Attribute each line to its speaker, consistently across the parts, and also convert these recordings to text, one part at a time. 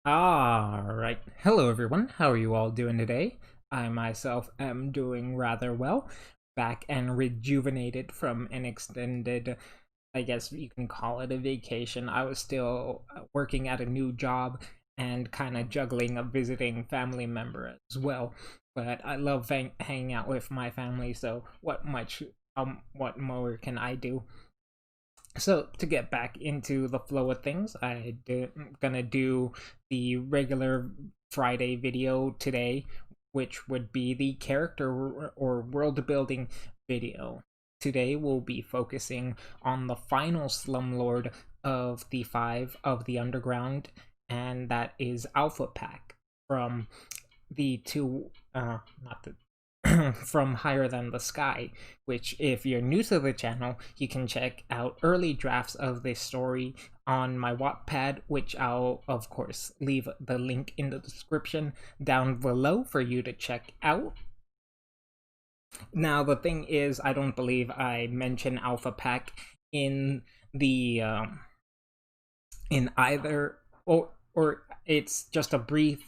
Speaker 1: Alright, hello everyone, how are you all doing today? I myself am doing rather well, back and rejuvenated from an extended, I guess you can call it a vacation. I was still working at a new job and kind of juggling a visiting family member as well, but I love hanging out with my family, so what more can I do? So to get back into the flow of things, I'm gonna do the regular Friday video today, which would be the character or world building video. Today we'll be focusing on the final slumlord of the five of the underground, and that is Alpha Pack from the two not the from Higher Than the Sky, which, if you're new to the channel, you can check out early drafts of this story on my Wattpad, which I'll, of course, leave the link in the description down below for you to check out. Now, the thing is, I don't believe I mention Alpha Pack in the in either or it's just a brief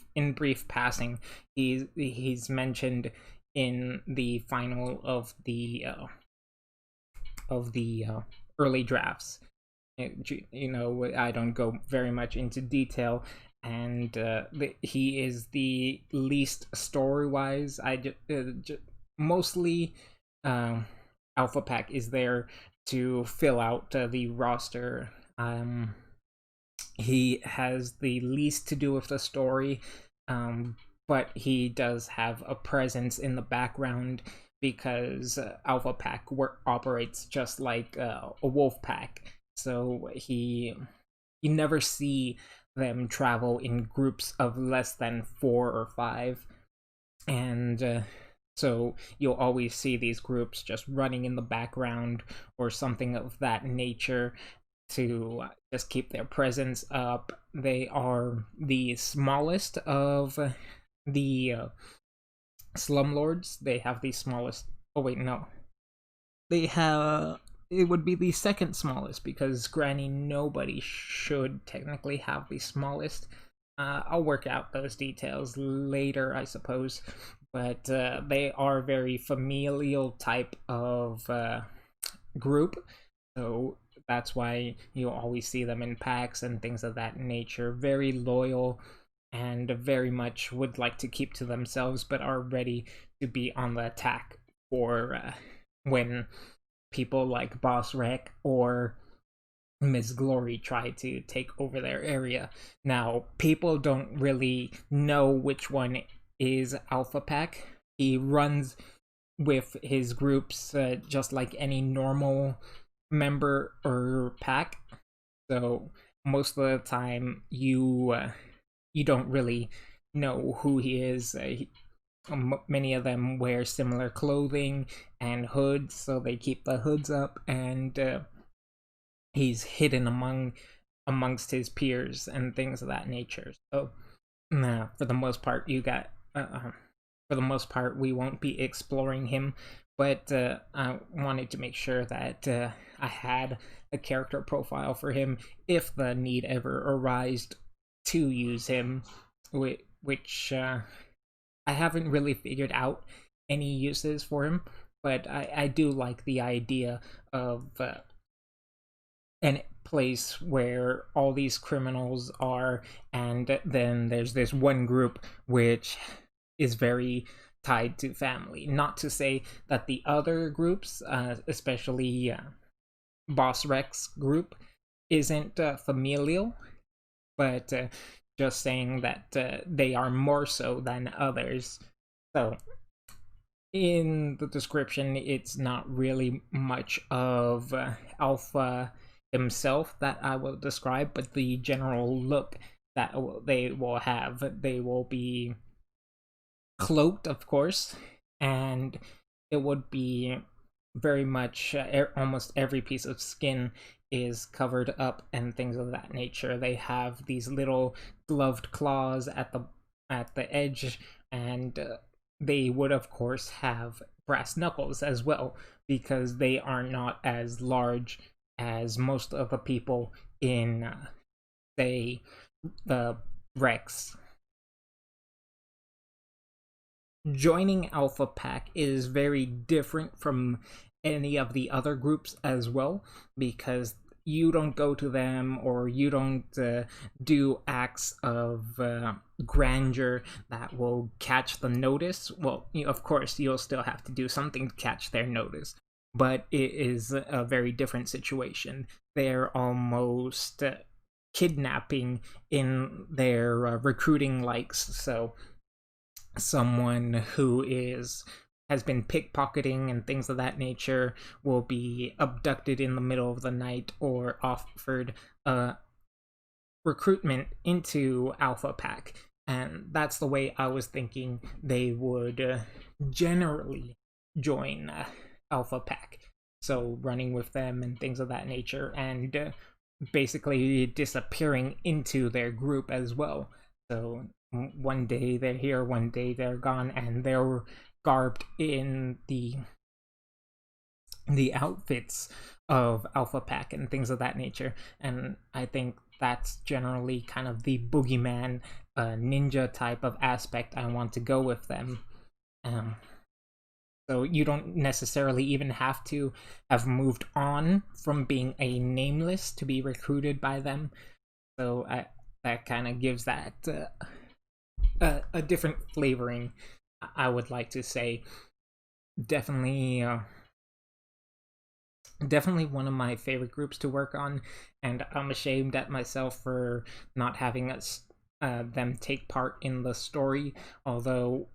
Speaker 1: passing. He's mentioned in the final of the early drafts. I don't go very much into detail, and he is the least story wise. Mostly, Alpha Pack is there to fill out the roster. He has the least to do with the story, but he does have a presence in the background because Alpha Pack operates just like a wolf pack. So you never see them travel in groups of less than 4 or 5, and so you'll always see these groups just running in the background or something of that nature to just keep their presence up. They are the smallest of the slumlords. They have the smallest. Oh wait, no. They have. It would be the second smallest because Granny Nobody should technically have the smallest. I'll work out those details later, I suppose. But they are very familial type of group, so that's why you always see them in packs and things of that nature. Very loyal and very much would like to keep to themselves, but are ready to be on the attack for when people like Boss Rec or Miss Glory try to take over their area. Now, people don't really know which one is Alpha Pack. He runs with his groups just like any normal member or pack. So most of the time, you don't really know who he is. Many of them wear similar clothing and hoods, so they keep the hoods up, and he's hidden amongst his peers and things of that nature. So, for the most part, for the most part, we won't be exploring him, but I wanted to make sure that I had a character profile for him if the need ever arised to use him, which I haven't really figured out any uses for him, but I do like the idea of a place where all these criminals are, and then there's this one group which is very tied to family. Not to say that the other groups, especially Boss Rex group, isn't familial, but just saying that they are more so than others. So, in the description, it's not really much of Alpha himself that I will describe, but the general look that they will have. They will be cloaked, of course, and it would be very much almost every piece of skin is covered up and things of that nature. They have these little gloved claws at the edge, and they would of course have brass knuckles as well because they are not as large as most of the people in say the Rex. Joining Alpha Pack is very different from any of the other groups as well, because you don't go to them or you don't do acts of grandeur that will catch the notice. Well, of course, you'll still have to do something to catch their notice, but it is a very different situation. They're almost kidnapping in their recruiting likes. So someone who has been pickpocketing and things of that nature will be abducted in the middle of the night or offered recruitment into Alpha Pack. And that's the way I was thinking they would generally join Alpha Pack. So running with them and things of that nature, and basically disappearing into their group as well. So one day they're here, one day they're gone, and they're garbed in the outfits of Alpha Pack and things of that nature. And I think that's generally kind of the boogeyman ninja type of aspect I want to go with them. So you don't necessarily even have to have moved on from being a nameless to be recruited by them. So that kind of gives that a different flavoring, I would like to say. Definitely one of my favorite groups to work on, and I'm ashamed at myself for not having them take part in the story, although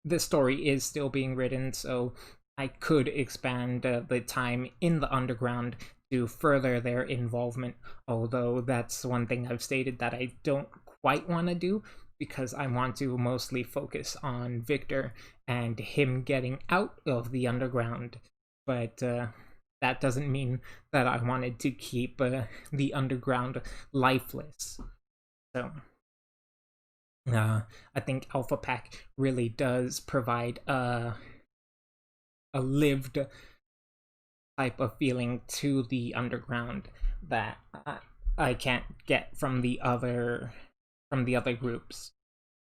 Speaker 1: the story is still being written, so I could expand the time in the underground to further their involvement, although that's one thing I've stated that I don't quite want to do, because I want to mostly focus on Victor and him getting out of the underground. But that doesn't mean that I wanted to keep the underground lifeless. So I think Alpha Pack really does provide a lived type of feeling to the underground that I can't get from the other groups.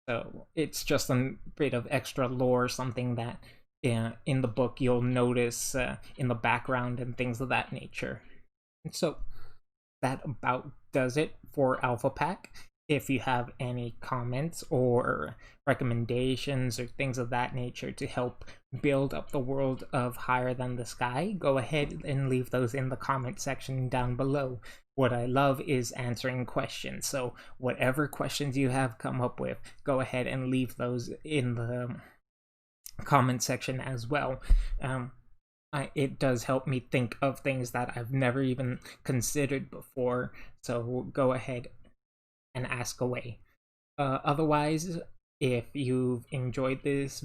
Speaker 1: So it's just a bit of extra lore, something that in the book you'll notice in the background and things of that nature. And so that about does it for Alpha Pack. If you have any comments or recommendations or things of that nature to help build up the world of Higher Than the Sky, go ahead and leave those in the comment section down below. What I love is answering questions, so whatever questions you have come up with, go ahead and leave those in the comment section as well. It does help me think of things that I've never even considered before, so go ahead and ask away. Otherwise, if you've enjoyed this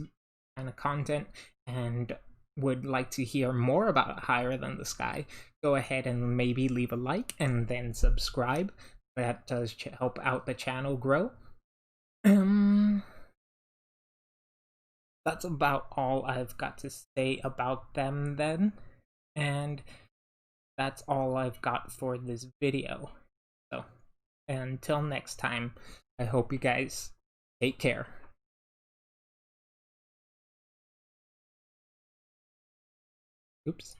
Speaker 1: kind of content and would like to hear more about Higher Than the Sky, go ahead and maybe leave a like and then subscribe. That does help out the channel grow. That's about all I've got to say about them then, and that's all I've got for this video. So until next time, I hope you guys take care. Oops.